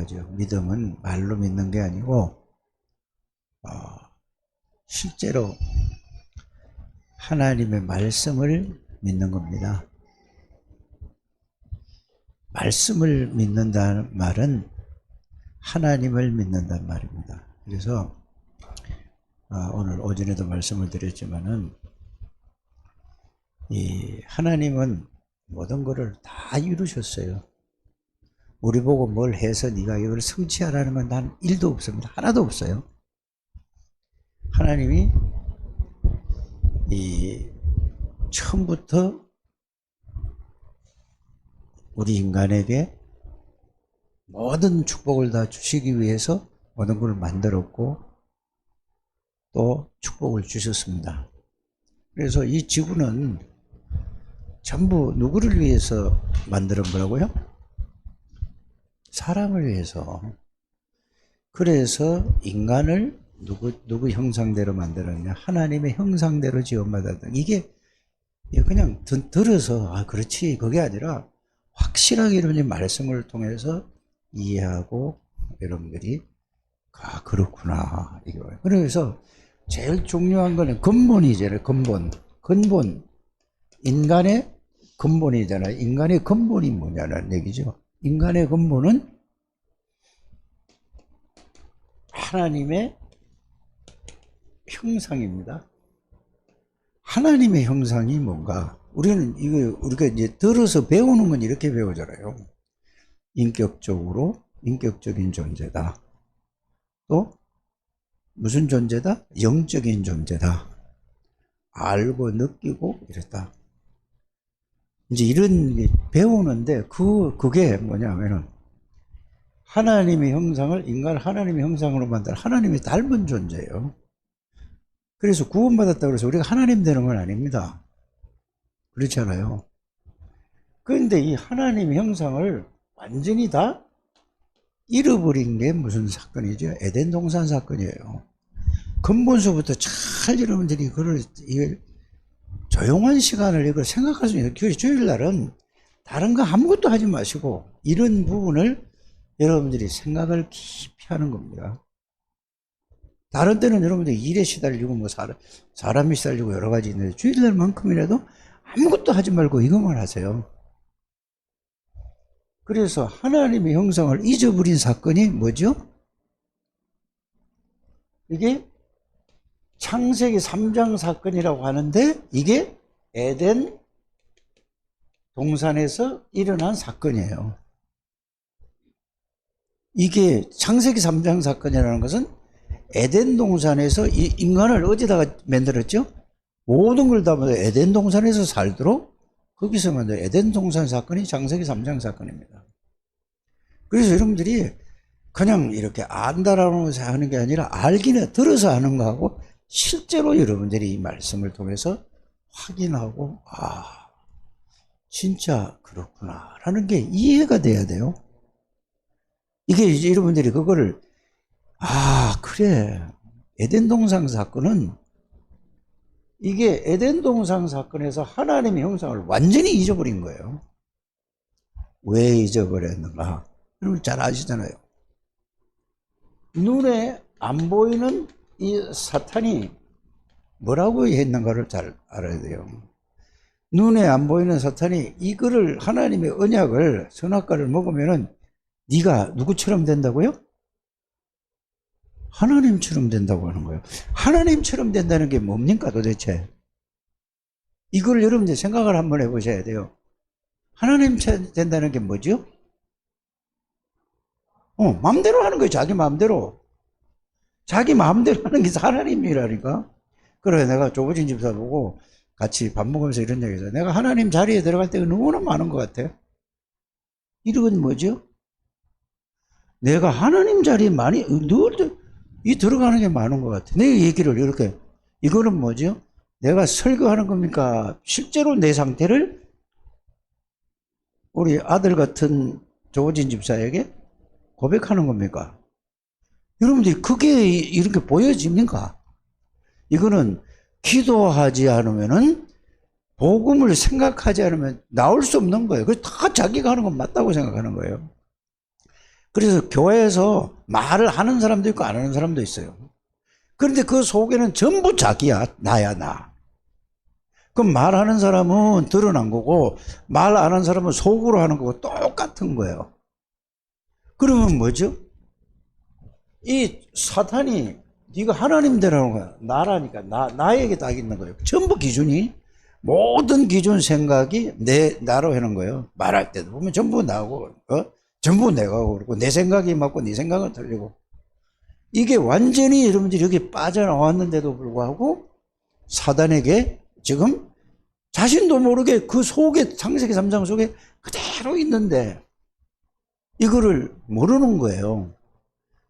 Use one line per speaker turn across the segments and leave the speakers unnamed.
하죠. 믿음은 말로 믿는 게 아니고 실제로 하나님의 말씀을 믿는 겁니다. 말씀을 믿는다는 말은 하나님을 믿는다는 말입니다. 그래서 오늘 오전에도 말씀을 드렸지만은 이 하나님은 모든 것을 다 이루셨어요. 우리 보고 뭘 해서 네가 이걸 성취하라는 건 난 1도 없습니다. 하나도 없어요. 하나님이 이 처음부터 우리 인간에게 모든 축복을 다 주시기 위해서 모든 걸 만들었고 또 축복을 주셨습니다. 그래서 이 지구는 전부 누구를 위해서 만드는 거라고요? 사람을 위해서. 그래서 인간을 누구 형상대로 만들었냐? 하나님의 형상대로 지음받았다. 이게 그냥 들어서 그렇지 그게 아니라 확실하게 이런 말씀을 통해서 이해하고 여러분들이 그렇구나 이거예요. 그래서 제일 중요한 거는 근본이잖아요. 근본 인간의 근본이잖아요. 인간의 근본이 뭐냐는 얘기죠. 인간의 근본은 하나님의 형상입니다. 하나님의 형상이 뭔가 우리가 이제 들어서 배우는 건 이렇게 배우잖아요. 인격적인 존재다. 또 무슨 존재다? 영적인 존재다. 알고 느끼고 이랬다. 이제 이런 게 배우는데 그게 뭐냐면은 하나님의 형상을 인간을 하나님의 형상으로 만든 하나님이 닮은 존재예요. 그래서 구원받았다고 해서 우리가 하나님 되는 건 아닙니다. 그렇지 않아요? 그런데 이 하나님의 형상을 완전히 다 잃어버린 게 무슨 사건이죠? 에덴 동산 사건이에요. 근본서부터 잘 여러분들이 이걸 조용한 시간을 이걸 생각할 수 있는 교회 주일날은 다른 거 아무것도 하지 마시고 이런 부분을 여러분들이 생각을 깊이 하는 겁니다. 다른 때는 여러분들이 일에 시달리고 사람이 시달리고 여러 가지 있는데 주일날만큼이라도 아무것도 하지 말고 이것만 하세요. 그래서 하나님의 형상을 잊어버린 사건이 뭐죠? 이게 창세기 3장 사건이라고 하는데 이게 에덴 동산에서 일어난 사건이에요. 이게 창세기 3장 사건이라는 것은 에덴 동산에서 이 인간을 어디다가 만들었죠? 모든 걸 다 에덴 동산에서 살도록 거기서 만든 에덴 동산 사건이 창세기 3장 사건입니다. 그래서 여러분들이 그냥 이렇게 안다라고 하는 게 아니라 알기는 들어서 하는 거하고 실제로 여러분들이 이 말씀을 통해서 확인하고 진짜 그렇구나 라는 게 이해가 돼야 돼요. 이게 이제 여러분들이 그거를 그래 에덴 동산 사건은 이게 에덴 동산 사건에서 하나님의 형상을 완전히 잊어버린 거예요. 왜 잊어버렸는가? 여러분 잘 아시잖아요. 눈에 안 보이는 이 사탄이 뭐라고 했는가를 잘 알아야 돼요. 눈에 안 보이는 사탄이 이거를 하나님의 언약을 선악과를 먹으면은 네가 누구처럼 된다고요? 하나님처럼 된다고 하는 거예요. 하나님처럼 된다는 게 뭡니까 도대체? 이걸 여러분들 생각을 한번 해보셔야 돼요. 하나님처럼 된다는 게 뭐죠? 마음대로 하는 거예요. 자기 마음대로. 자기 마음대로 하는 게 하나님이라니까. 그래 내가 조보진 집사 보고 같이 밥 먹으면서 이런 얘기했어요. 내가 하나님 자리에 들어갈 때가 너무나 많은 것 같아. 이건 뭐죠? 내가 하나님 자리에 많이 늘 들어가는 게 많은 것 같아. 내 얘기를 이렇게 이거는 뭐죠? 내가 설교하는 겁니까? 실제로 내 상태를 우리 아들 같은 조진 집사에게 고백하는 겁니까? 여러분들이 그게 이렇게 보여집니까? 이거는 기도하지 않으면은 복음을 생각하지 않으면 나올 수 없는 거예요. 그래서 다 자기가 하는 건 맞다고 생각하는 거예요. 그래서 교회에서 말을 하는 사람도 있고 안 하는 사람도 있어요. 그런데 그 속에는 전부 자기야, 나야, 나. 그럼 말하는 사람은 드러난 거고, 말 안 하는 사람은 속으로 하는 거고, 똑같은 거예요. 그러면 뭐죠? 이 사탄이 네가 하나님 되라는 거야. 나라니까. 나에게 딱 있는 거예요. 전부 기준이, 모든 기준 생각이 나로 하는 거예요. 말할 때도 보면 전부 나고, 전부 내가 그러고, 내 생각이 맞고, 네 생각은 틀리고. 이게 완전히 여러분들이 여기 빠져나왔는데도 불구하고, 사단에게 지금 자신도 모르게 그 속에, 창세기 3장 속에 그대로 있는데, 이거를 모르는 거예요.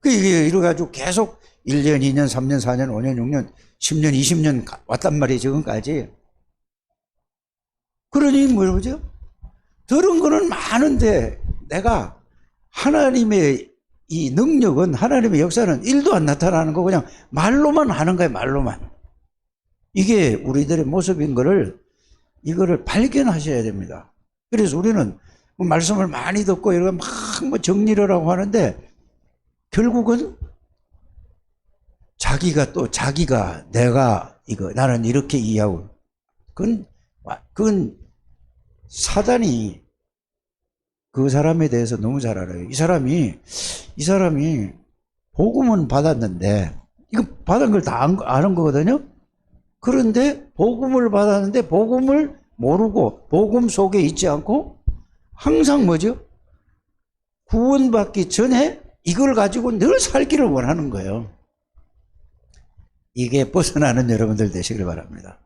이게 이래가지고 계속 1년, 2년, 3년, 4년, 5년, 6년, 10년, 20년 왔단 말이에요, 지금까지. 그러니 뭐죠? 들은 거는 많은데 내가 하나님의 이 능력은, 하나님의 역사는 1도 안 나타나는 거 그냥 말로만 하는 거예요, 말로만. 이게 우리들의 모습인 거를, 이거를 발견하셔야 됩니다. 그래서 우리는 뭐 말씀을 많이 듣고 이런 막 뭐 정리를 하고 하는데 결국은 자기가 내가 이거 나는 이렇게 이해하고, 그건 사단이 그 사람에 대해서 너무 잘 알아요. 이 사람이 복음은 받았는데, 이거 받은 걸 다 아는 거거든요. 그런데 복음을 받았는데 복음을 모르고 복음 속에 있지 않고 항상 뭐죠? 구원받기 전에 이걸 가지고 늘 살기를 원하는 거예요. 이게 벗어나는 여러분들 되시길 바랍니다.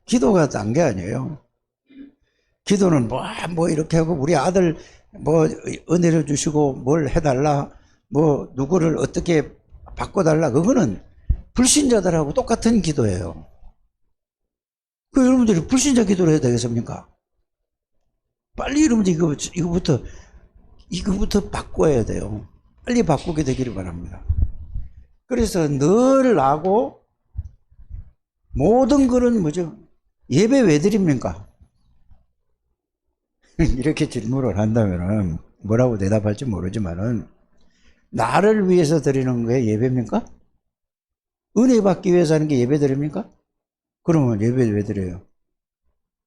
기도가 딴 게 아니에요. 기도는 뭐 이렇게 하고 우리 아들 뭐 은혜를 주시고 뭘 해달라, 뭐 누구를 어떻게 바꿔달라, 그거는 불신자들하고 똑같은 기도예요. 그 여러분들이 불신자 기도를 해야 되겠습니까? 빨리 여러분들 이거부터 바꿔야 돼요. 빨리 바꾸게 되기를 바랍니다. 그래서 늘 나고 모든 거는 뭐죠? 예배 왜 드립니까? 이렇게 질문을 한다면은 뭐라고 대답할지 모르지만은, 나를 위해서 드리는 게 예배입니까? 은혜 받기 위해서 하는 게 예배 드립니까? 그러면 예배 왜 드려요?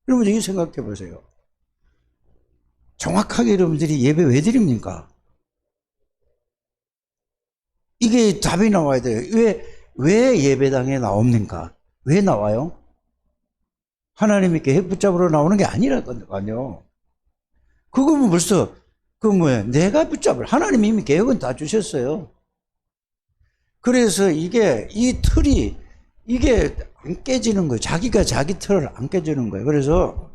여러분 이거 생각해 보세요. 정확하게 여러분들이 예배 왜 드립니까? 이게 답이 나와야 돼요. 왜 예배당에 나옵니까? 왜 나와요? 하나님이 계획 붙잡으러 나오는 게 아니라거든요. 그거면 벌써, 내가 붙잡을, 하나님이 이미 계획은 다 주셨어요. 그래서 이 틀이, 이게 안 깨지는 거예요. 자기가 자기 틀을 안 깨지는 거예요. 그래서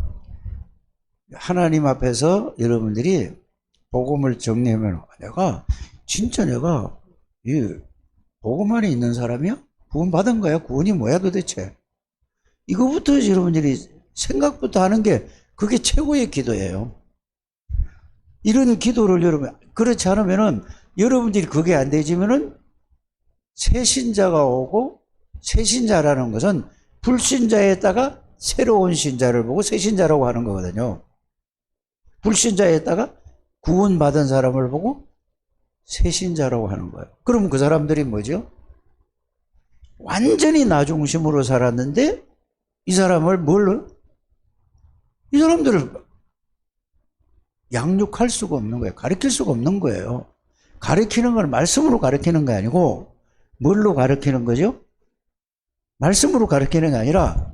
하나님 앞에서 여러분들이 복음을 정리하면, 진짜 내가 이 복음 안에 있는 사람이야? 구원 받은 거야? 구원이 뭐야 도대체? 이거부터 여러분들이 생각부터 하는 게, 그게 최고의 기도예요. 이런 기도를 여러분, 그렇지 않으면은, 여러분들이 그게 안 되지면은 새신자가 오고, 새신자라는 것은 불신자에다가 새로운 신자를 보고 새신자라고 하는 거거든요. 불신자에다가 구원받은 사람을 보고 새신자라고 하는 거예요. 그럼 그 사람들이 뭐죠? 완전히 나 중심으로 살았는데 이 사람들을 양육할 수가 없는 거예요. 가르칠 수가 없는 거예요. 가르치는 건 말씀으로 가르치는 게 아니고 뭘로 가르치는 거죠? 말씀으로 가르치는 게 아니라,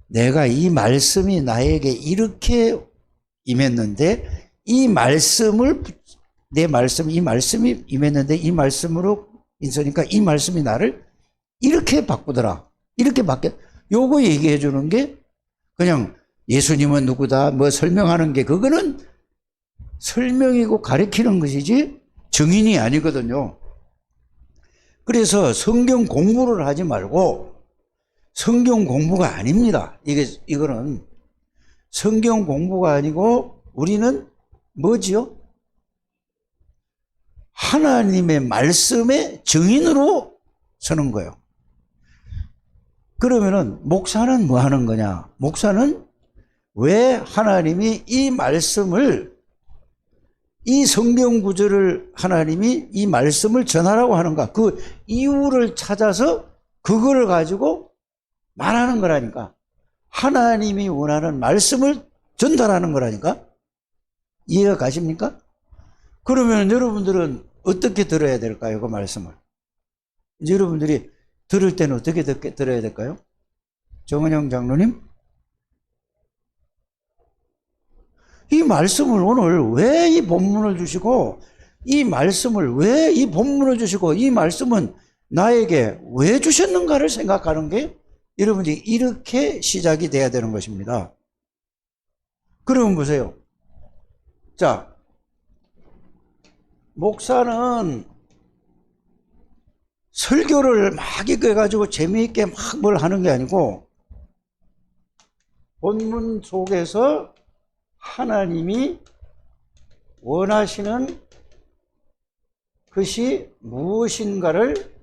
내가 이 말씀이 나에게 이렇게 임했는데 이 말씀이 임했는데 이 말씀으로 있으니까 이 말씀이 나를 이렇게 바꾸더라. 이렇게 요거 얘기해 주는 게, 그냥 예수님은 누구다 뭐 설명하는 게, 그거는 설명이고 가르치는 것이지 증인이 아니거든요. 그래서 성경 공부를 하지 말고, 성경 공부가 아닙니다. 이거는 성경 공부가 아니고, 우리는 뭐지요? 하나님의 말씀의 증인으로 서는 거예요. 그러면은 목사는 뭐 하는 거냐? 목사는 왜 하나님이 이 말씀을 이 성경 구절을 하나님이 이 말씀을 전하라고 하는가? 그 이유를 찾아서 그걸 가지고 말하는 거라니까. 하나님이 원하는 말씀을 전달하는 거라니까. 이해가 가십니까? 그러면 여러분들은 어떻게 들어야 될까요? 그 말씀을. 이제 여러분들이 들을 때는 어떻게 들어야 될까요? 정은영 장로님? 이 말씀을 오늘 왜 이 본문을 주시고, 이 말씀을 왜 이 본문을 주시고, 이 말씀은 나에게 왜 주셨는가를 생각하는 게 여러분이 이렇게 시작이 돼야 되는 것입니다. 그러면 보세요. 자, 목사는 설교를 막 읽어가지고 재미있게 막 뭘 하는 게 아니고, 본문 속에서 하나님이 원하시는 것이 무엇인가를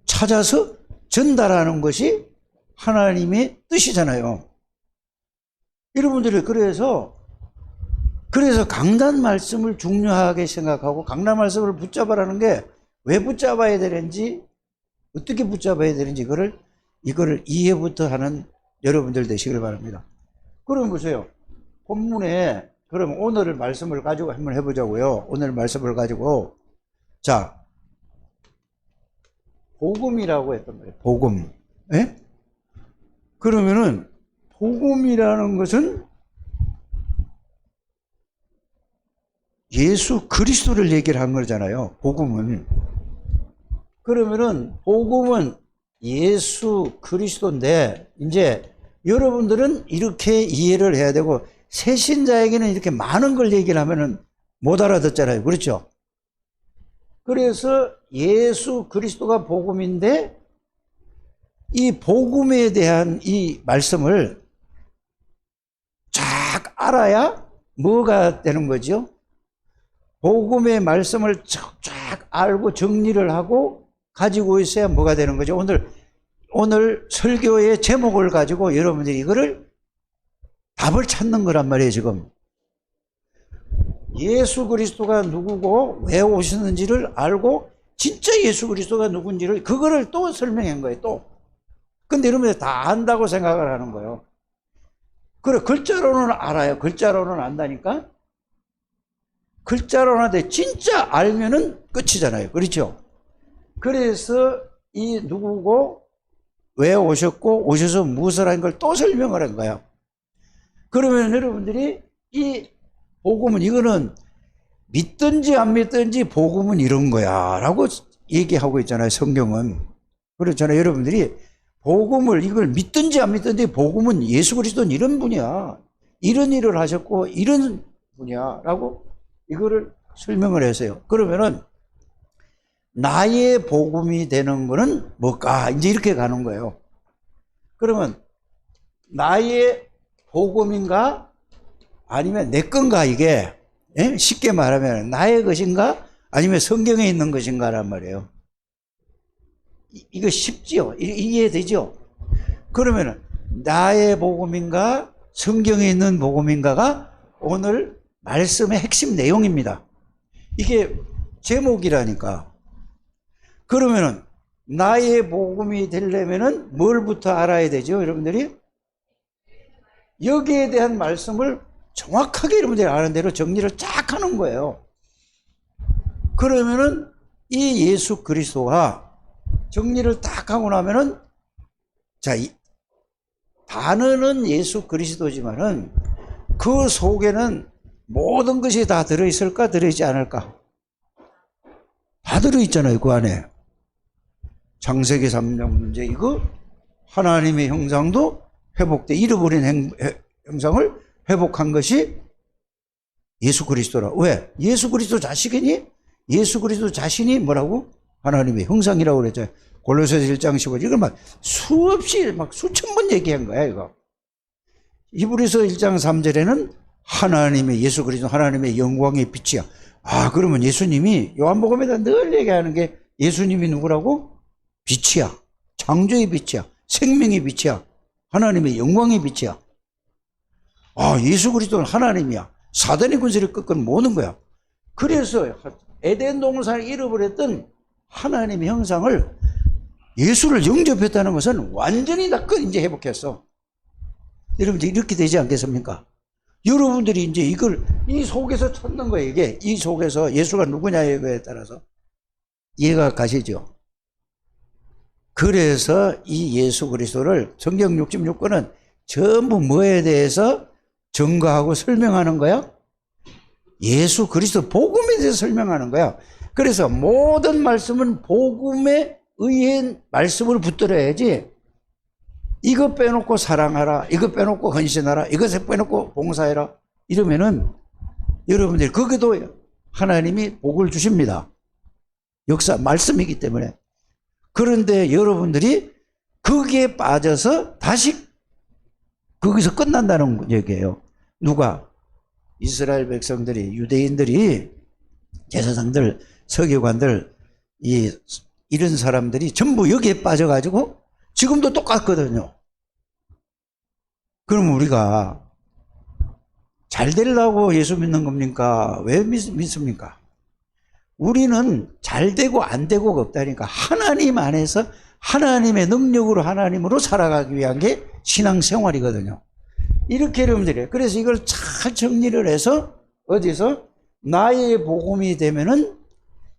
찾아서 전달하는 것이 하나님의 뜻이잖아요. 여러분들이 그래서 강단 말씀을 중요하게 생각하고 강단 말씀을 붙잡아라는 게 왜 붙잡아야 되는지, 어떻게 붙잡아야 되는지 이거를 이해부터 하는 여러분들 되시길 바랍니다. 그럼 보세요. 본문에 그럼 오늘 말씀을 가지고 한번 해보자고요. 오늘 말씀을 가지고, 자, 복음이라고 했단 말이에요. 복음. 예? 그러면은 복음이라는 것은 예수 그리스도를 얘기를 한 거잖아요. 복음은. 그러면은 복음은 예수 그리스도인데, 이제 여러분들은 이렇게 이해를 해야 되고, 새신자에게는 이렇게 많은 걸 얘기를 하면은 못 알아듣잖아요. 그렇죠? 그래서 예수 그리스도가 복음인데, 이 복음에 대한 이 말씀을 쫙 알아야 뭐가 되는 거죠? 복음의 말씀을 쫙 알고 정리를 하고 가지고 있어야 뭐가 되는 거죠? 오늘 설교의 제목을 가지고 여러분들이 이거를 답을 찾는 거란 말이에요, 지금. 예수 그리스도가 누구고 왜 오셨는지를 알고 진짜 예수 그리스도가 누군지를 그거를 또 설명한 거예요, 또. 근데 여러분들이 다 안다고 생각을 하는 거예요. 그래, 글자로는 알아요. 글자로는 안다니까? 글자로는 하는데 진짜 알면은 끝이잖아요. 그렇죠? 그래서 이 누구고 왜 오셨고 오셔서 무엇을 한 걸 또 설명을 한 거야. 그러면 여러분들이 이 복음은 이거는 믿든지 안 믿든지 복음은 이런 거야 라고 얘기하고 있잖아요. 성경은. 그렇잖아요. 여러분들이 복음을 이걸 믿든지 안 믿든지 복음은 예수 그리스도는 이런 분이야. 이런 일을 하셨고 이런 분이야 라고 이거를 설명을 했어요. 그러면은 나의 복음이 되는 거는 뭘까? 이제 이렇게 가는 거예요. 그러면 나의 복음인가? 아니면 내 건가 이게? 예? 쉽게 말하면 나의 것인가? 아니면 성경에 있는 것인가란 말이에요. 이거 쉽지요? 이해되죠? 그러면 나의 복음인가? 성경에 있는 복음인가가 오늘 말씀의 핵심 내용입니다. 이게 제목이라니까. 그러면은 나의 복음이 되려면은 뭘부터 알아야 되죠, 여러분들이? 여기에 대한 말씀을 정확하게 여러분들이 아는 대로 정리를 쫙 하는 거예요. 그러면은 이 예수 그리스도가 정리를 딱 하고 나면은, 자, 단어는 예수 그리스도지만은 그 속에는 모든 것이 다 들어있을까, 들어있지 않을까? 다 들어있잖아요, 그 안에. 창세기 3장 문제, 이거 하나님의 형상도 회복돼, 잃어버린 형상을 회복한 것이 예수 그리스도라. 왜? 예수 그리스도 자식이니? 예수 그리스도 자신이 뭐라고? 하나님의 형상이라고 그랬잖아요. 골로새서 1장 15절. 이걸 막 수없이 막 수천 번 얘기한 거야, 이거. 히브리서 1장 3절에는 하나님의 예수 그리스도 하나님의 영광의 빛이야. 아, 그러면 예수님이 요한복음에다 늘 얘기하는 게 예수님이 누구라고? 빛이야. 창조의 빛이야. 생명의 빛이야. 하나님의 영광의 빛이야. 아, 예수 그리스도는 하나님이야. 사단의 군세를 꺾은 모든 거야. 그래서 에덴 동산을 잃어버렸던 하나님의 형상을 예수를 영접했다는 것은 완전히 다 이제 회복했어. 여러분들 이렇게 되지 않겠습니까? 여러분들이 이제 이걸 이 속에서 찾는 거예요. 이게 이 속에서 예수가 누구냐에 따라서 이해가 가시죠? 그래서 이 예수 그리스도를 성경 66권은 전부 뭐에 대해서 증거하고 설명하는 거야? 예수 그리스도 복음에 대해서 설명하는 거야. 그래서 모든 말씀은 복음에 의한 말씀을 붙들어야지 이거 빼놓고 사랑하라, 이거 빼놓고 헌신하라, 이것을 빼놓고 봉사해라 이러면은 여러분들 거기도 하나님이 복을 주십니다. 역사 말씀이기 때문에. 그런데 여러분들이 거기에 빠져서 다시 거기서 끝난다는 얘기예요. 누가? 이스라엘 백성들이, 유대인들이, 제사장들, 서기관들, 이런 사람들이 전부 여기에 빠져가지고 지금도 똑같거든요. 그럼 우리가 잘 되려고 예수 믿는 겁니까? 왜 믿습니까? 우리는 잘 되고 안 되고가 없다니까. 하나님 안에서 하나님의 능력으로 하나님으로 살아가기 위한 게 신앙생활이거든요. 이렇게 여러분들이, 그래서 이걸 잘 정리를 해서 어디서 나의 복음이 되면은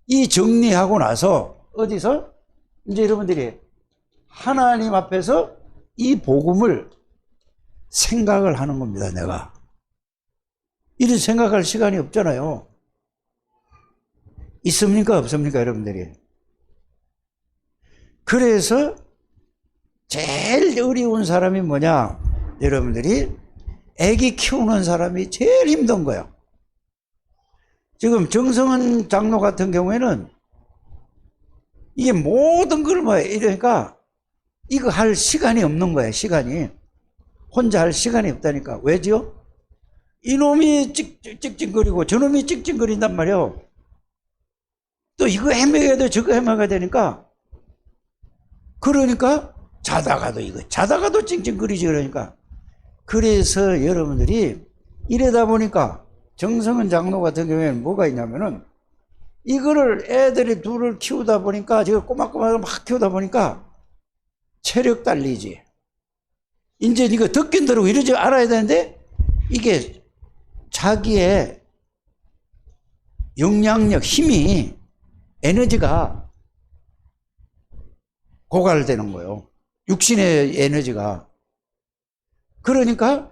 이 정리하고 나서 어디서 이제 여러분들이 하나님 앞에서 이 복음을 생각을 하는 겁니다. 내가 이런 생각할 시간이 없잖아요. 있습니까? 없습니까? 여러분들이. 그래서 제일 어려운 사람이 뭐냐? 여러분들이 애기 키우는 사람이 제일 힘든 거예요. 지금 정성은 장로 같은 경우에는 이게 모든 걸 뭐 이러니까 이거 할 시간이 없는 거예요. 시간이. 혼자 할 시간이 없다니까. 왜지요? 이놈이 찍찍거리고 저놈이 찍찍거린단 말이에요. 또 이거 해먹어야 돼, 저거 해먹어야 되니까. 그러니까 자다가도 이거, 자다가도 찡찡거리지. 그러니까. 그래서 여러분들이 이러다 보니까 정성은 장로 같은 경우에는 뭐가 있냐면은 이거를 애들이 둘을 키우다 보니까 제가 꼬박꼬박 막 키우다 보니까 체력 달리지. 이제 이거 듣긴 들고 이러지 알아야 되는데 이게 자기의 영향력, 힘이, 에너지가 고갈되는 거예요. 육신의 에너지가. 그러니까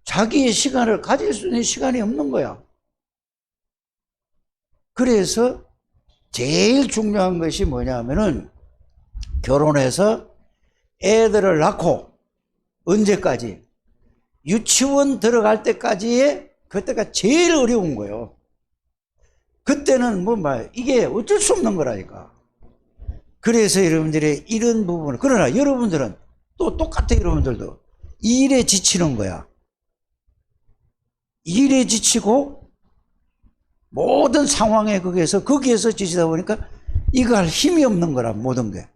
자기의 시간을 가질 수 있는 시간이 없는 거야. 그래서 제일 중요한 것이 뭐냐면은 결혼해서 애들을 낳고 언제까지? 유치원 들어갈 때까지의 그때가 제일 어려운 거예요. 그때는 이게 어쩔 수 없는 거라니까. 그래서 여러분들의 이런 부분을, 그러나 여러분들은 또 똑같아. 여러분들도 일에 지치는 거야. 일에 지치고 모든 상황에 거기에서 지치다 보니까 이거 할 힘이 없는 거라. 모든 게.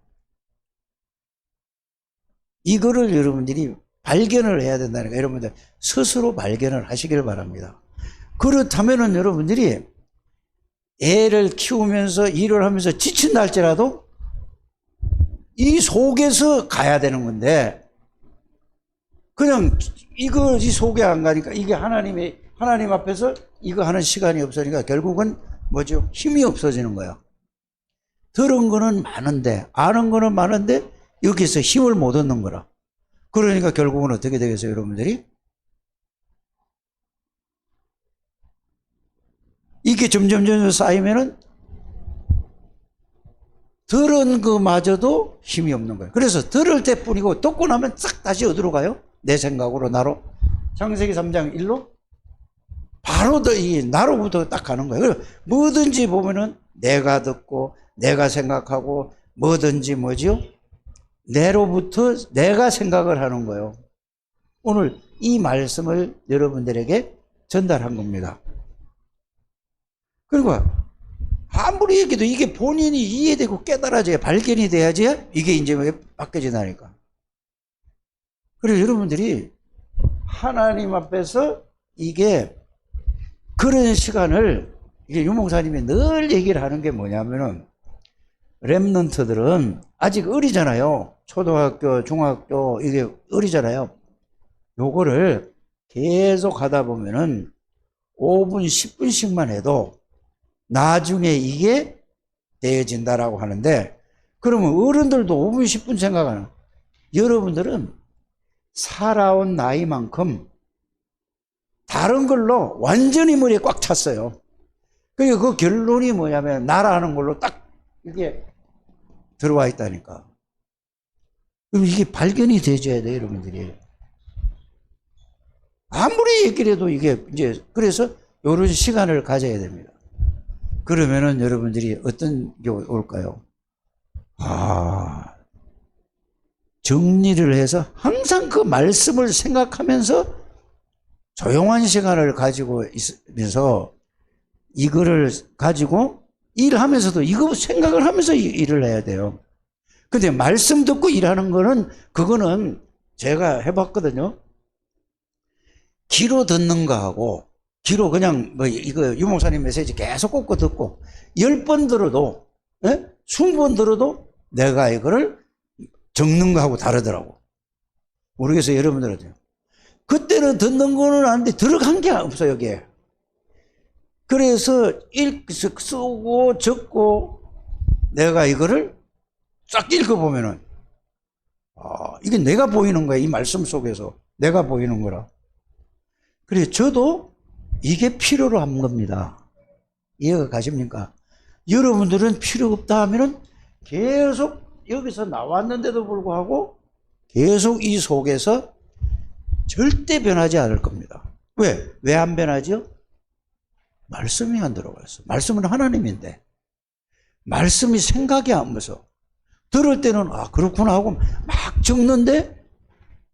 이거를 여러분들이 발견을 해야 된다는 거예요. 여러분들 스스로 발견을 하시길 바랍니다. 그렇다면은 여러분들이 애를 키우면서 일을 하면서 지친다 할지라도 이 속에서 가야 되는 건데 그냥 이거 이 속에 안 가니까 이게 하나님 앞에서 이거 하는 시간이 없으니까 결국은 뭐죠? 힘이 없어지는 거야. 들은 거는 많은데 아는 거는 많은데 여기서 힘을 못 얻는 거라. 그러니까 결국은 어떻게 되겠어요, 여러분들이? 이게 점점 쌓이면은 들은 거마저도 힘이 없는 거예요. 그래서 들을 때뿐이고 듣고 나면 싹 다시 어디로 가요? 내 생각으로, 나로. 창세기 3장 1로 바로 이 나로부터 딱 가는 거예요. 뭐든지 보면은 내가 듣고 내가 생각하고 뭐든지 뭐지요? 내로부터 내가 생각을 하는 거예요. 오늘 이 말씀을 여러분들에게 전달한 겁니다. 그리고 아무리 얘기해도 이게 본인이 이해되고 깨달아져야, 발견이 돼야지 이게 이제 바뀌어진다니까. 그래서 여러분들이 하나님 앞에서 이게 그런 시간을 이게 유목사님이 늘 얘기를 하는 게 뭐냐면은 랩런트들은 아직 어리잖아요. 초등학교, 중학교 이게 어리잖아요. 요거를 계속 하다 보면은 5분, 10분씩만 해도 나중에 이게 되어진다라고 하는데, 그러면 어른들도 5분, 10분 생각하는, 여러분들은 살아온 나이만큼 다른 걸로 완전히 머리에 꽉 찼어요. 그러니까 그 결론이 뭐냐면 나라는 걸로 딱 이게 들어와 있다니까. 그럼 이게 발견이 되줘야 돼, 여러분들이. 아무리 얘기를 해도 이게 이제, 그래서 이런 시간을 가져야 됩니다. 그러면은 여러분들이 어떤 게 올까요? 정리를 해서 항상 그 말씀을 생각하면서 조용한 시간을 가지고 있으면서 이거를 가지고 일하면서도 이거 생각을 하면서 일을 해야 돼요. 근데 말씀 듣고 일하는 거는, 그거는 제가 해봤거든요. 귀로 듣는 거하고, 귀로 그냥 뭐 이거 유목사님 메시지 계속 꽂고 듣고 10번 들어도, 20번 들어도 내가 이거를 적는 거하고 다르더라고. 모르겠어요, 여러분들은. 그때는 듣는 거는 아는데 들어간 게 없어요, 여기에. 그래서 쓰고 적고 내가 이거를 쫙 읽어보면은, 이게 내가 보이는 거야. 이 말씀 속에서 내가 보이는 거라. 그래, 저도 이게 필요로 한 겁니다. 이해가 가십니까? 여러분들은 필요 없다 하면은 계속 여기서 나왔는데도 불구하고 계속 이 속에서 절대 변하지 않을 겁니다. 왜? 왜 안 변하죠? 말씀이 안 들어가 있어. 말씀은 하나님인데 말씀이 생각이 안 와서 들을 때는 그렇구나 하고 막 적는데,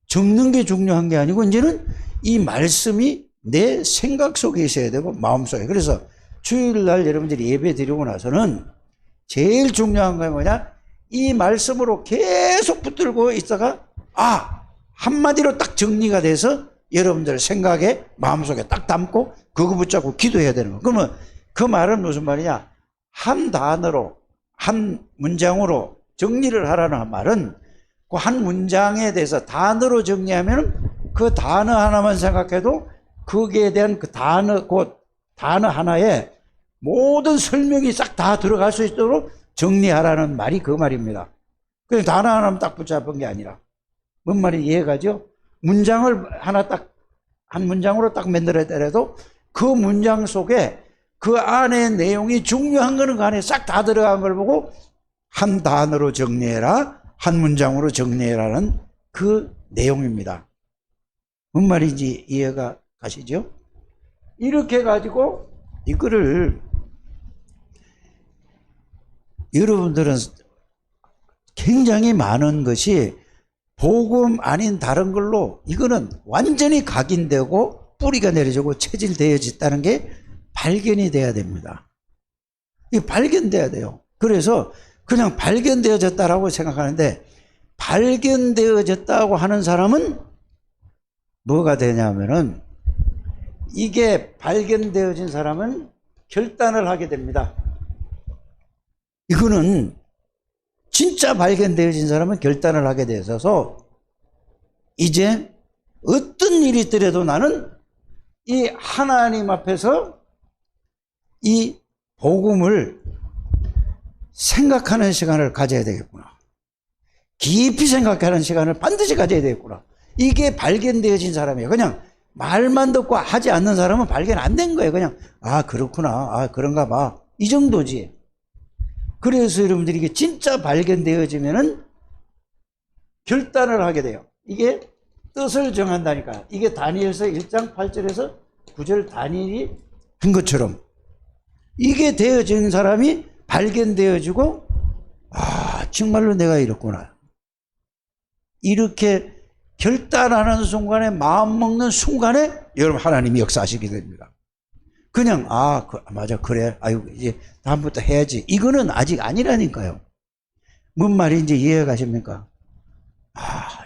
적는 게 중요한 게 아니고 이제는 이 말씀이 내 생각 속에 있어야 되고 마음속에. 그래서 주일날 여러분들이 예배 드리고 나서는 제일 중요한 건 뭐냐, 이 말씀으로 계속 붙들고 있다가 한마디로 딱 정리가 돼서 여러분들 생각에 마음속에 딱 담고 그거 붙잡고 기도해야 되는 거. 그러면 그 말은 무슨 말이냐, 한 단어로 한 문장으로 정리를 하라는 말은 그 한 문장에 대해서 단어로 정리하면 그 단어 하나만 생각해도 거기에 대한 그 단어 하나에 모든 설명이 싹 다 들어갈 수 있도록 정리하라는 말이 그 말입니다. 그래서 단어 하나만 딱 붙잡은 게 아니라, 뭔 말인지 이해가죠? 문장을 하나 딱, 한 문장으로 딱 만들어내도 그 문장 속에 그 안에 내용이 중요한 거는 그 안에 싹 다 들어간 걸 보고 한 단어로 정리해라, 한 문장으로 정리해라는 그 내용입니다. 뭔 말인지 이해가 가시죠? 이렇게 해가지고 이거를 여러분들은 굉장히 많은 것이 복음 아닌 다른 걸로 이거는 완전히 각인되고 뿌리가 내려지고 체질되어졌다는 게 발견이 돼야 됩니다. 이게 발견돼야 돼요. 그래서 그냥 발견되어졌다라고 생각하는데, 발견되어졌다고 하는 사람은 뭐가 되냐면은, 이게 발견되어진 사람은 결단을 하게 됩니다. 이거는 진짜 발견되어진 사람은 결단을 하게 돼 있어서 이제 어떤 일이 있더라도 나는 이 하나님 앞에서 이 복음을 생각하는 시간을 가져야 되겠구나. 깊이 생각하는 시간을 반드시 가져야 되겠구나. 이게 발견되어진 사람이에요. 그냥 말만 듣고 하지 않는 사람은 발견 안 된 거예요. 그냥 그렇구나, 그런가 봐, 이 정도지. 그래서 여러분들이 이게 진짜 발견되어지면은 결단을 하게 돼요. 이게 뜻을 정한다니까. 이게 다니엘서 1장 8절에서 9절 다니엘이 한 것처럼 이게 되어진 사람이 발견되어지고, 정말로 내가 이렇구나, 이렇게 결단하는 순간에, 마음 먹는 순간에 여러분 하나님이 역사하시게 됩니다. 그냥 맞아, 그래, 이제 다음부터 해야지, 이거는 아직 아니라니까요. 뭔 말인지 이해 가십니까?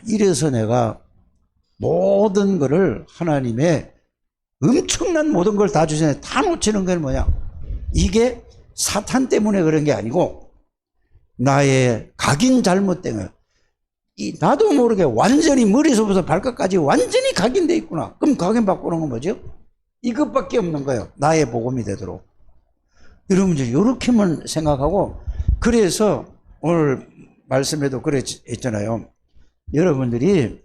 이래서 내가 모든 거를 하나님의 엄청난 모든 걸 다 주시는데 다 놓치는 건 뭐냐? 이게 사탄 때문에 그런 게 아니고 나의 각인 잘못 때문에 나도 모르게 완전히 머리서부터 발끝까지 완전히 각인돼 있구나. 그럼 각인 바꾸는 건 뭐죠? 이것밖에 없는 거예요. 나의 복음이 되도록. 여러분들 이렇게만 생각하고, 그래서 오늘 말씀에도 그랬잖아요. 여러분들이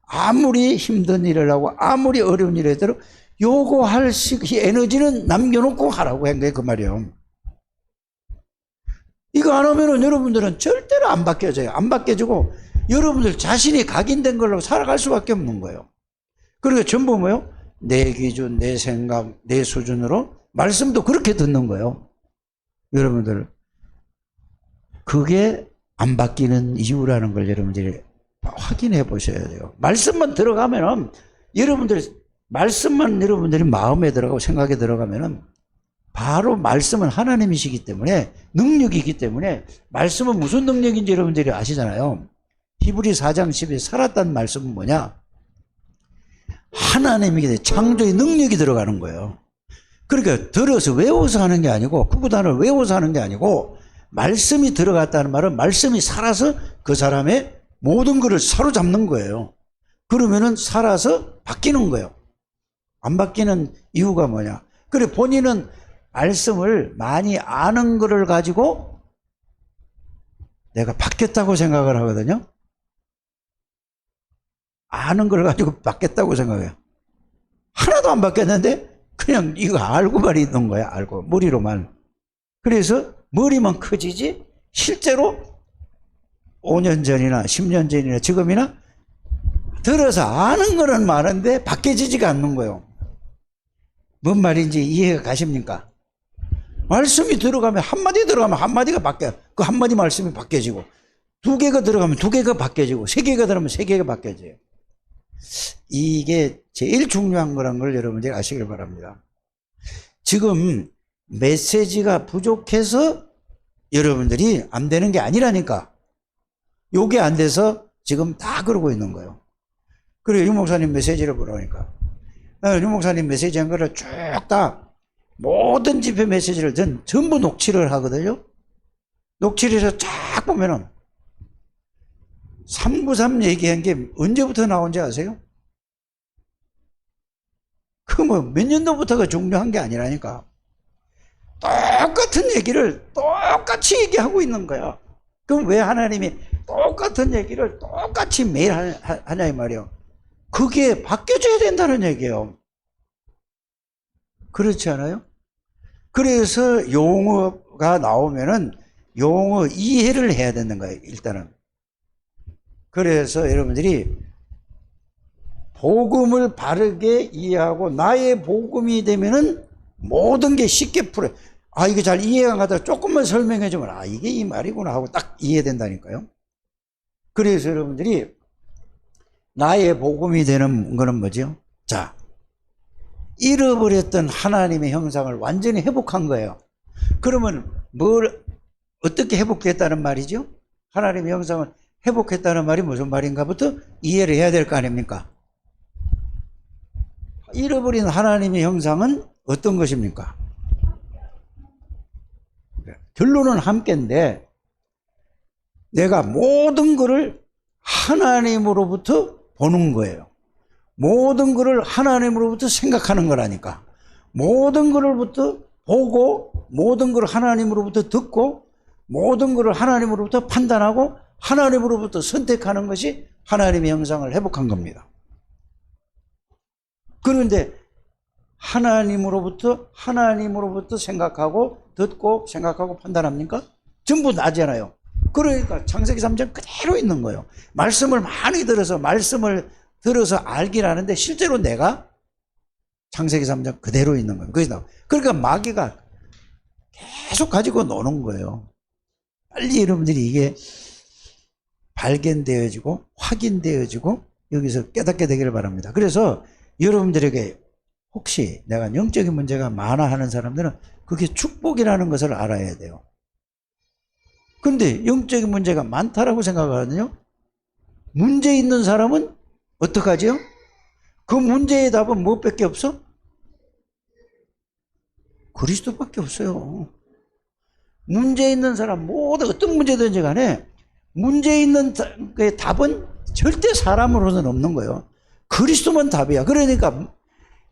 아무리 힘든 일을 하고 아무리 어려운 일을 해도 요거 할 에너지는 남겨놓고 하라고 한 거예요. 그 말이에요. 이거 안 하면은 여러분들은 절대로 안 바뀌어져요. 안 바뀌어지고 여러분들 자신이 각인된 걸로 살아갈 수밖에 없는 거예요. 그러니까 전부 뭐요? 내 기준, 내 생각, 내 수준으로 말씀도 그렇게 듣는 거예요. 여러분들 그게 안 바뀌는 이유라는 걸 여러분들이 확인해 보셔야 돼요. 말씀만 들어가면은 말씀만 여러분들이 마음에 들어가고 생각에 들어가면은 바로 말씀은 하나님이시기 때문에 능력이기 때문에 말씀은 무슨 능력인지 여러분들이 아시잖아요. 히브리 4장 10에 살았다는 말씀은 뭐냐? 하나님이기 때문에 창조의 능력이 들어가는 거예요. 그러니까 들어서 외워서 하는 게 아니고 구구단을 외워서 하는 게 아니고 말씀이 들어갔다는 말은 말씀이 살아서 그 사람의 모든 것을 사로잡는 거예요. 그러면은 살아서 바뀌는 거예요. 안 바뀌는 이유가 뭐냐? 그래 본인은 말씀을 많이 아는 것을 가지고 내가 바뀌었다고 생각을 하거든요. 아는 걸 가지고 바뀌었다고 생각해요. 하나도 안 바뀌었는데 그냥 이거 알고만 있는 거야. 알고 머리로만. 그래서 머리만 커지지 실제로 5년 전이나 10년 전이나 지금이나 들어서 아는 거는 많은데 바뀌어지지가 않는 거예요. 뭔 말인지 이해가 가십니까? 말씀이 들어가면 한마디 들어가면 한마디가 바뀌어요. 그 한마디 말씀이 바뀌어지고 2개가 들어가면 2개가 바뀌어지고 3개가 들어가면 3개가 바뀌어져요. 이게 제일 중요한 거란 걸 여러분들이 아시길 바랍니다. 지금 메시지가 부족해서 여러분들이 안 되는 게 아니라니까. 요게 안 돼서 지금 다 그러고 있는 거예요. 그래 유 목사님 메시지를 보라니까. 유 목사님 메시지 한 거를 쭉 다 모든 집회 메시지를 전부 녹취를 하거든요. 녹취를 해서 쫙 보면은 393 얘기한 게 언제부터 나온지 아세요? 그 뭐 몇 년도부터가 중요한 게 아니라니까. 똑같은 얘기를 똑같이 얘기하고 있는 거야. 그럼 왜 하나님이 똑같은 얘기를 똑같이 매일 하냐 이 말이에요. 그게 바뀌어져야 된다는 얘기예요. 그렇지 않아요? 그래서 용어가 나오면은 용어 이해를 해야 되는 거예요. 일단은. 그래서 여러분들이 복음을 바르게 이해하고 나의 복음이 되면은 모든 게 쉽게 풀어요. 아, 이게 잘 이해가 안 가다가 조금만 설명해 주면 아, 이게 이 말이구나 하고 딱 이해된다니까요. 그래서 여러분들이 나의 복음이 되는 거는 뭐죠? 자, 잃어버렸던 하나님의 형상을 완전히 회복한 거예요. 그러면 어떻게 회복했다는 말이죠? 하나님의 형상을 회복했다는 말이 무슨 말인가부터 이해를 해야 될 거 아닙니까? 잃어버린 하나님의 형상은 어떤 것입니까? 결론은 함께인데 내가 모든 것을 하나님으로부터 보는 거예요. 모든 것을 하나님으로부터 생각하는 거라니까. 모든 것을부터 보고 모든 것을 하나님으로부터 듣고 모든 것을 하나님으로부터 판단하고 하나님으로부터 선택하는 것이 하나님의 형상을 회복한 겁니다. 그런데 하나님으로부터 생각하고 듣고 생각하고 판단합니까? 전부 나잖아요. 그러니까 창세기 3장 그대로 있는 거예요. 말씀을 많이 들어서 알긴 하는데 실제로 내가 창세기 3장 그대로 있는 거예요. 그러니까 마귀가 계속 가지고 노는 거예요. 빨리 여러분들이 이게 발견되어지고 확인되어지고 여기서 깨닫게 되기를 바랍니다. 그래서 여러분들에게 혹시 내가 영적인 문제가 많아 하는 사람들은 그게 축복이라는 것을 알아야 돼요. 근데 영적인 문제가 많다라고 생각하거든요. 문제 있는 사람은 어떡하죠? 그 문제의 답은 무엇밖에 없어? 그리스도밖에 없어요. 문제 있는 사람 모두 어떤 문제든지 간에 문제 있는 그 답은 절대 사람으로는 없는 거예요. 그리스도만 답이야. 그러니까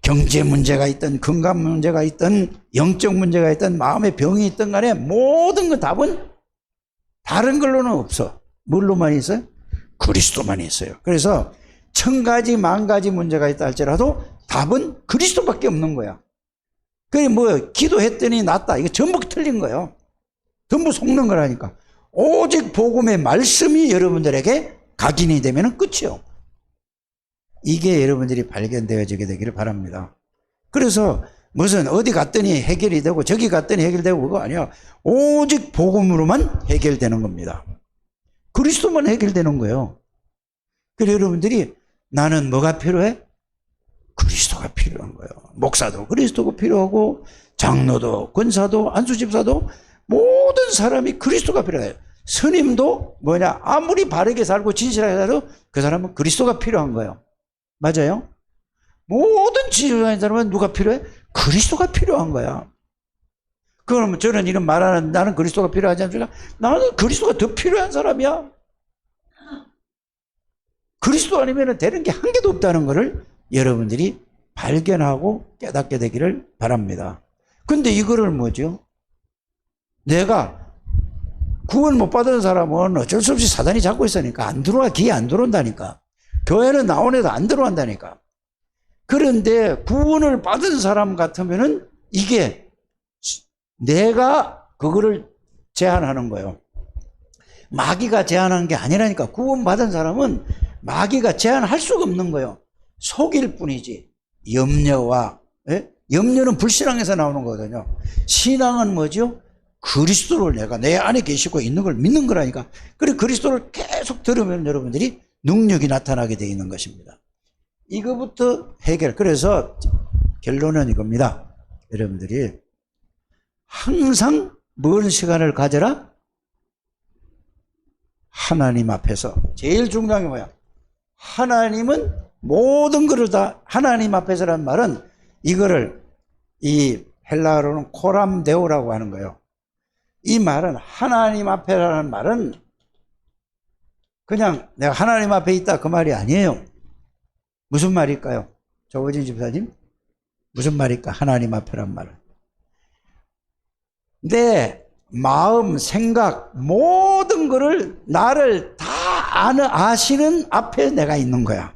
경제 문제가 있든 건강 문제가 있든 영적 문제가 있든 마음의 병이 있든 간에 모든 그 답은 다른 걸로는 없어. 뭘로만 있어요? 그리스도만 있어요. 그래서 1000가지 만가지 문제가 있다 할지라도 답은 그리스도밖에 없는 거야. 그게 뭐 기도했더니 낫다 이거 전부 틀린 거예요. 전부 속는 거라니까. 오직 복음의 말씀이 여러분들에게 각인이 되면 끝이요. 이게 여러분들이 발견되어지게 되기를 바랍니다. 그래서 무슨 어디 갔더니 해결이 되고 저기 갔더니 해결되고 그거 아니야. 오직 복음으로만 해결되는 겁니다. 그리스도만 해결되는 거예요. 그래서 여러분들이 나는 뭐가 필요해? 그리스도가 필요한 거예요. 목사도 그리스도가 필요하고 장로도 권사도 안수집사도 모든 사람이 그리스도가 필요해요. 스님도 뭐냐 아무리 바르게 살고 진실하게 살아도 그 사람은 그리스도가 필요한 거예요. 맞아요? 모든 지혜한 사람은 누가 필요해? 그리스도가 필요한 거야. 그러면 저는 이런 말하는 나는 그리스도가 필요하지 않습니까? 나는 그리스도가 더 필요한 사람이야. 그리스도 아니면 되는 게 한 개도 없다는 것을 여러분들이 발견하고 깨닫게 되기를 바랍니다. 근데 이거를 뭐죠? 내가 구원 못 받은 사람은 어쩔 수 없이 사단이 잡고 있으니까 안 들어와, 귀에 안 들어온다니까. 교회는 나온애도 안 들어온다니까. 그런데 구원을 받은 사람 같으면은 이게 내가 그거를 제한하는 거예요. 마귀가 제한한 게 아니라니까. 구원 받은 사람은 마귀가 제한할 수가 없는 거예요. 속일 뿐이지. 염려와, 예? 염려는 불신앙에서 나오는 거거든요. 신앙은 뭐죠? 그리스도를 내가 내 안에 계시고 있는 걸 믿는 거라니까. 그래 그리스도를 계속 들으면 여러분들이 능력이 나타나게 되어 있는 것입니다. 이거부터 해결. 그래서 결론은 이겁니다. 여러분들이 항상 뭔 시간을 가져라? 하나님 앞에서. 제일 중요한 게 뭐야? 하나님은 모든 것을 다 하나님 앞에서라는 말은 이거를 이 헬라어로는 코람데오라고 하는 거예요. 이 말은 하나님 앞에라는 말은 그냥 내가 하나님 앞에 있다 그 말이 아니에요. 무슨 말일까요? 조호진 집사님? 무슨 말일까? 하나님 앞에란 말은. 내 마음, 생각, 모든 것을 나를 다 아시는 앞에 내가 있는 거야.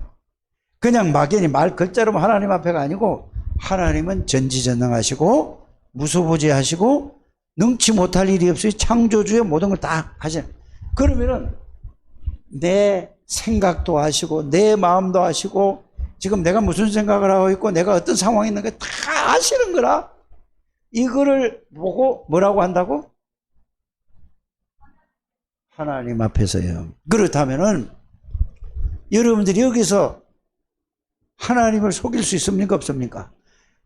그냥 막연히 말 글자로 하나님 앞에가 아니고 하나님은 전지전능하시고 무소부지하시고 능치 못할 일이 없이 창조주의 모든 걸 다 하시는. 그러면은 내 생각도 아시고 내 마음도 아시고 지금 내가 무슨 생각을 하고 있고 내가 어떤 상황에 있는 가 다 아시는 거라. 이거를 보고 뭐라고 한다고? 하나님 앞에서요. 그렇다면은 여러분들이 여기서 하나님을 속일 수 있습니까? 없습니까?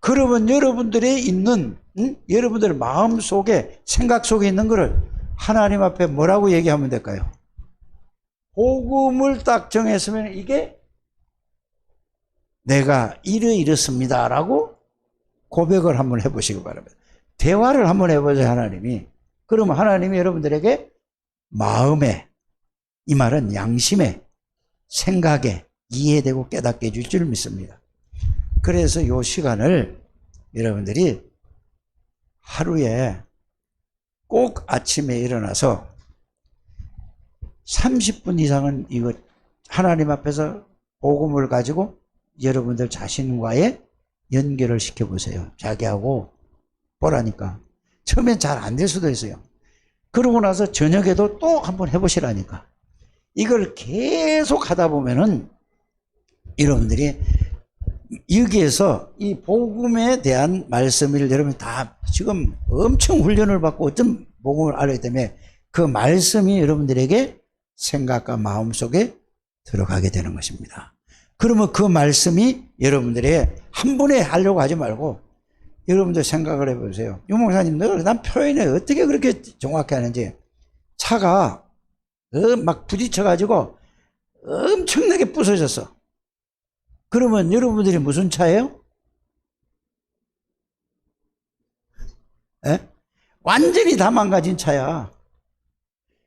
그러면 여러분들이 있는 여러분들의 마음 속에 생각 속에 있는 것을 하나님 앞에 뭐라고 얘기하면 될까요? 복음을 딱 정했으면 이게 내가 이렇습니다 라고 고백을 한번 해보시기 바랍니다. 대화를 한번 해보세요. 하나님이. 그러면 하나님이 여러분들에게 마음에, 이 말은 양심에, 생각에 이해되고 깨닫게 해줄 줄 믿습니다. 그래서 이 시간을 여러분들이 하루에 꼭 아침에 일어나서 30분 이상은 이거 하나님 앞에서 복음을 가지고 여러분들 자신과의 연결을 시켜보세요. 자기하고 보라니까. 처음엔 잘 안 될 수도 있어요. 그러고 나서 저녁에도 또 한번 해보시라니까. 이걸 계속 하다 보면은 여러분들이 여기에서 이 복음에 대한 말씀을 여러분 다 지금 엄청 훈련을 받고 어떤 복음을 알기 때문에 그 말씀이 여러분들에게 생각과 마음 속에 들어가게 되는 것입니다. 그러면 그 말씀이 여러분들의 한 번에 하려고 하지 말고 여러분들 생각을 해보세요. 유 목사님, 난 표현을 어떻게 그렇게 정확히 하는지. 차가 막 부딪혀가지고 엄청나게 부서졌어. 그러면 여러분들이 무슨 차예요? 예? 완전히 다 망가진 차야.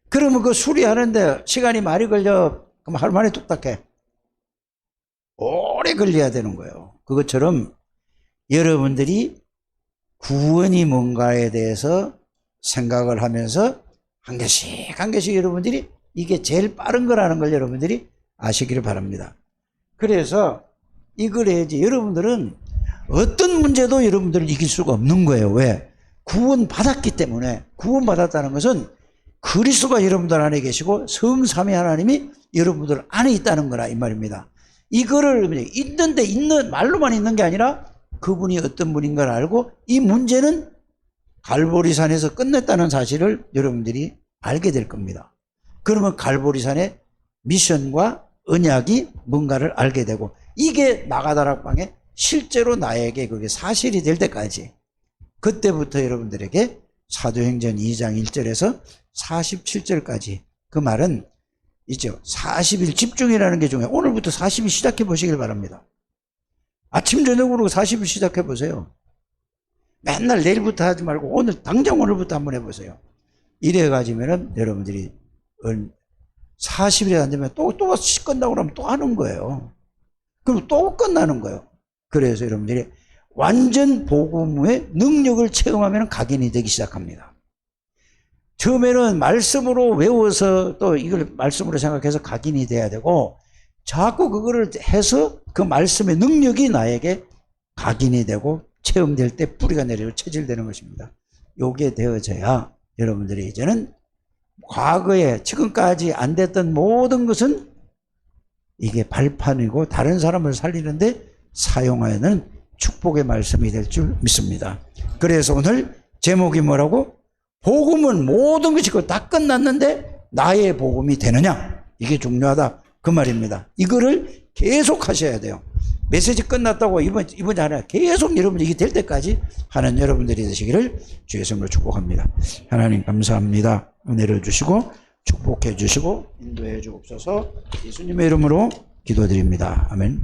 그러면 그 수리하는데 시간이 많이 걸려. 그럼 하루 만에 뚝딱해. 오래 걸려야 되는 거예요. 그것처럼 여러분들이 구원이 뭔가에 대해서 생각을 하면서 한 개씩 한 개씩 여러분들이 이게 제일 빠른 거라는 걸 여러분들이 아시기를 바랍니다. 그래서 이걸 해야지. 여러분들은 어떤 문제도 여러분들을 이길 수가 없는 거예요. 왜? 구원 받았기 때문에. 구원 받았다는 것은 그리스도가 여러분들 안에 계시고 성삼위 하나님이 여러분들 안에 있다는 거라 이 말입니다. 이거를 있는데 있는 말로만 있는 게 아니라 그분이 어떤 분인 걸 알고 이 문제는 갈보리산에서 끝냈다는 사실을 여러분들이 알게 될 겁니다. 그러면 갈보리산의 미션과 언약이 뭔가를 알게 되고 이게 마가다락방에 실제로 나에게 그게 사실이 될 때까지 그때부터 여러분들에게 사도행전 2장 1절에서 47절까지 그 말은 있죠. 40일 집중이라는 게 중요해요. 오늘부터 40일 시작해 보시길 바랍니다. 아침 저녁으로 40일 시작해 보세요. 맨날 내일부터 하지 말고 오늘 당장 오늘부터 한번 해보세요. 이래 가지면은 여러분들이 40일이 안 되면 또 끝나고 그러면 또 하는 거예요. 그럼 또 끝나는 거예요. 그래서 여러분들이 완전 복음의 능력을 체험하면 각인이 되기 시작합니다. 처음에는 말씀으로 외워서 또 이걸 말씀으로 생각해서 각인이 돼야 되고 자꾸 그거를 해서 그 말씀의 능력이 나에게 각인이 되고 체험될 때 뿌리가 내리고 체질되는 것입니다. 요게 되어져야 여러분들이 이제는 과거에 지금까지 안 됐던 모든 것은 이게 발판이고 다른 사람을 살리는데 사용하는 축복의 말씀이 될 줄 믿습니다. 그래서 오늘 제목이 뭐라고? 복음은 모든 것이 다 끝났는데 나의 복음이 되느냐? 이게 중요하다. 그 말입니다. 이거를 계속 하셔야 돼요. 메시지 끝났다고 이번이 아니라 계속 여러분이 이게 될 때까지 하는 여러분들이 되시기를 주의 이름으로 축복합니다. 하나님 감사합니다. 은혜를 주시고 축복해 주시고 인도해 주옵소서. 예수님의 이름으로 기도드립니다. 아멘.